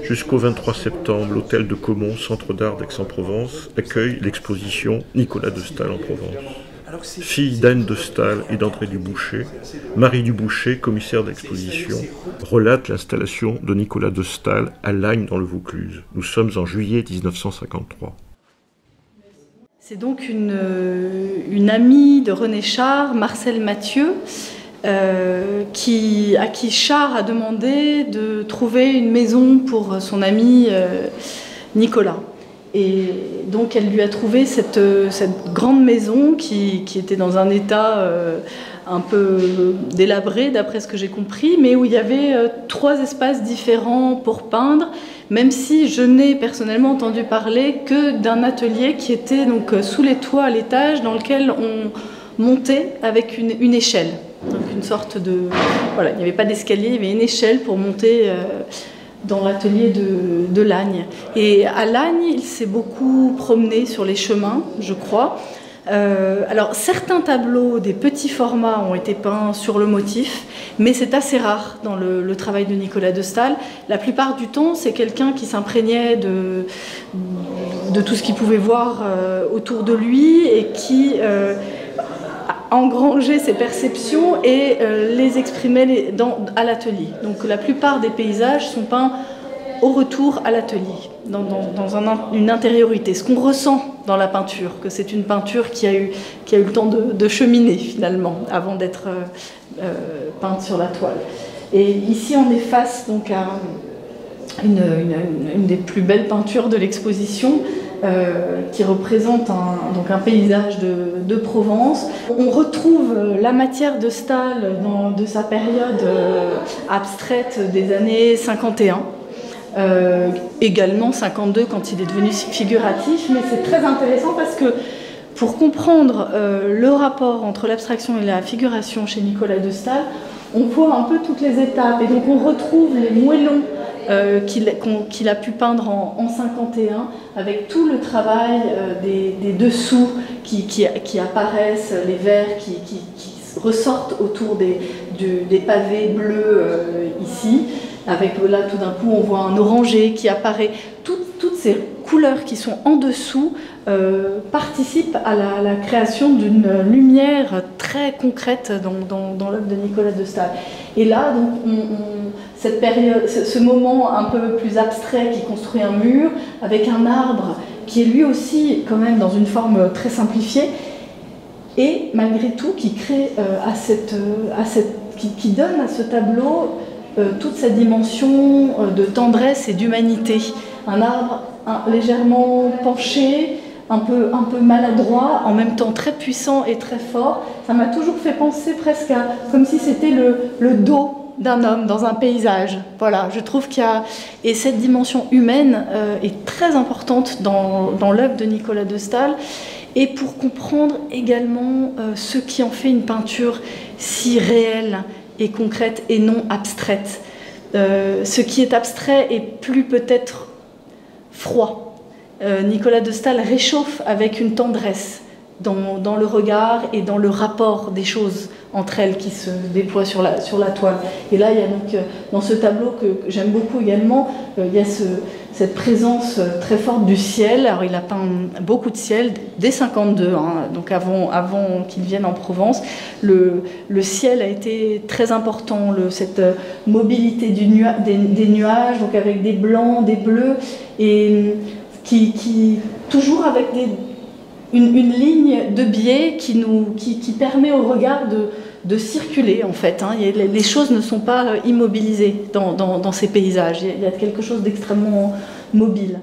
Jusqu'au 23 septembre, l'hôtel de Caumont, centre d'art d'Aix-en-Provence, accueille l'exposition Nicolas de Staël en Provence. Fille d'Anne de Staël et d'André Dubouché, Marie Dubouché, commissaire d'exposition, relate l'installation de Nicolas de Staël à Lagnes dans le Vaucluse. Nous sommes en juillet 1953. C'est donc une amie de René Char, Marcel Mathieu, à qui Char a demandé de trouver une maison pour son ami Nicolas. Et donc elle lui a trouvé cette grande maison qui était dans un état un peu délabré d'après ce que j'ai compris, mais où il y avait 3 espaces différents pour peindre, même si je n'ai personnellement entendu parler que d'un atelier qui était donc sous les toits à l'étage, dans lequel on montait avec une échelle. Donc une sorte de... Voilà, il n'y avait pas d'escalier, il y avait une échelle pour monter dans l'atelier de Lagnes. Et à Lagnes, il s'est beaucoup promené sur les chemins, je crois. Alors certains tableaux des petits formats ont été peints sur le motif, mais c'est assez rare dans le travail de Nicolas de Staël. La plupart du temps, c'est quelqu'un qui s'imprégnait de tout ce qu'il pouvait voir autour de lui et qui engrangeait ses perceptions et les exprimait à l'atelier. Donc la plupart des paysages sont peints au retour à l'atelier, dans une intériorité. Ce qu'on ressent dans la peinture, que c'est une peinture qui a eu le temps de cheminer finalement, avant d'être peinte sur la toile. Et ici on est face donc à une des plus belles peintures de l'exposition, qui représente un paysage de Provence. On retrouve la matière de Staël de sa période abstraite des années 51. Également 52 quand il est devenu figuratif, mais c'est très intéressant parce que pour comprendre le rapport entre l'abstraction et la figuration chez Nicolas de Staël, on voit un peu toutes les étapes et donc on retrouve les moellons qu'il a pu peindre en 51 avec tout le travail des dessous qui apparaissent, les vers qui ressortent autour des pavés bleus ici. Avec là tout d'un coup on voit un orangé qui apparaît. Toutes ces couleurs qui sont en dessous participent à la création d'une lumière très concrète dans l'œuvre de Nicolas de Staël. Et là, donc, cette période, ce moment un peu plus abstrait qui construit un mur avec un arbre qui est lui aussi quand même dans une forme très simplifiée et malgré tout qui crée qui donne à ce tableau toute sa dimension de tendresse et d'humanité. Un arbre légèrement penché, un peu maladroit, en même temps très puissant et très fort. Ça m'a toujours fait penser presque comme si c'était le dos d'un homme dans un paysage. Voilà, je trouve qu'il y a... Et cette dimension humaine est très importante dans l'œuvre de Nicolas de Staël. Et pour comprendre également ce qui en fait une peinture si réelle et concrète et non abstraite. Ce qui est abstrait est plus peut-être froid. Nicolas de Staël réchauffe avec une tendresse dans le regard et dans le rapport des choses entre elles qui se déploient sur la toile. Et là, il y a donc, dans ce tableau que j'aime beaucoup également, il y a cette présence très forte du ciel. Alors, il a peint beaucoup de ciel dès 52, hein, donc avant qu'il vienne en Provence. Le ciel a été très important, cette mobilité des nuages, donc avec des blancs, des bleus, et toujours avec une ligne de biais qui permet au regard de circuler en fait. Hein. Les choses ne sont pas immobilisées dans ces paysages. Il y a quelque chose d'extrêmement mobile.